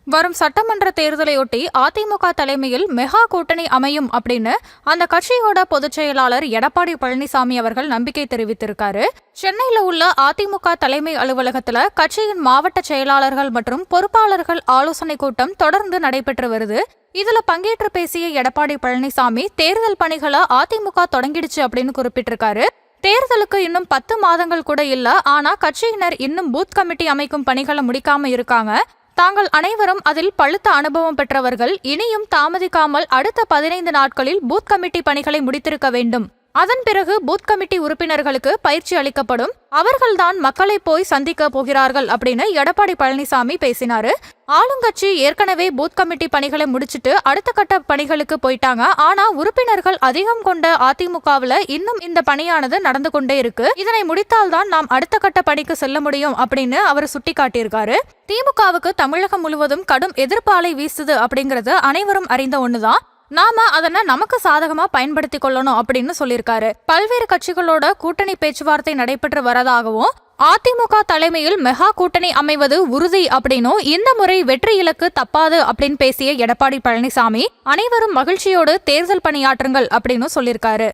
வரும் சட்டமன்ற தேர்தலையொட்டி அதிமுக தலைமையில் மெகா கூட்டணி அமையும் அப்படின்னு அந்த கட்சியோட பொதுச் செயலாளர் எடப்பாடி பழனிசாமி அவர்கள் நம்பிக்கை தெரிவித்திருக்காரு. சென்னையில உள்ள அதிமுக தலைமை அலுவலகத்துல கட்சியின் மாவட்ட செயலாளர்கள் மற்றும் பொறுப்பாளர்கள் ஆலோசனை கூட்டம் தொடர்ந்து நடைபெற்று வருது. இதுல பங்கேற்று பேசிய எடப்பாடி பழனிசாமி தேர்தல் பணிகளை அதிமுக தொடங்கிடுச்சு அப்படின்னு குறிப்பிட்டிருக்காரு. தேர்தலுக்கு இன்னும் 10 மாதங்கள் கூட இல்ல, ஆனா கட்சியினர் இன்னும் பூத் கமிட்டி அமைக்கும் பணிகளை முடிக்காம இருக்காங்க. தாங்கள் அனைவரும் அதில் பழுத்த அனுபவம் பெற்றவர்கள். இனியும் தாமதிக்காமல் அடுத்த 15 நாட்களில் பூத் கமிட்டி பணிகளை முடித்திருக்க வேண்டும். அதன் பிறகு பூத் கமிட்டி உறுப்பினர்களுக்கு பயிற்சி அளிக்கப்படும். அவர்கள்தான் மக்களை போய் சந்திக்க போகிறார்கள் அப்படின்னு எடப்பாடி பழனிசாமி பேசினாரு. ஆளுங்கட்சி ஏற்கனவே பூத் கமிட்டி பணிகளை முடிச்சிட்டு அடுத்த கட்ட பணிகளுக்கு போயிட்டாங்க. ஆனா உறுப்பினர்கள் அதிகம் கொண்ட அதிமுகவுல இன்னும் இந்த பணியானது நடந்து கொண்டே இருக்கு. இதனை முடித்தால்தான் நாம் அடுத்த கட்ட பணிக்கு செல்ல முடியும் அப்படின்னு அவர் சுட்டிக்காட்டியிருக்காரு. திமுகவுக்கு தமிழகம் முழுவதும் கடும் எதிர்ப்பாலை வீசுது அப்படிங்கிறது அனைவரும் அறிந்த ஒண்ணுதான். நாம அதனை நமக்கு சாதகமா பயன்படுத்தி கொள்ளணும் அப்படின்னு சொல்லியிருக்காரு. பல்வேறு கட்சிகளோட கூட்டணி பேச்சுவார்த்தை நடைபெற்று வரதாகவும் அதிமுக தலைமையில் மெகா கூட்டணி அமைவது உறுதி அப்படின்னும் இந்த முறை வெற்றி இலக்கு தப்பாது அப்படின்னு பேசிய எடப்பாடி பழனிசாமி அனைவரும் மகிழ்ச்சியோடு தேர்தல் பணியாற்றுங்கள் அப்படின்னு சொல்லியிருக்காரு.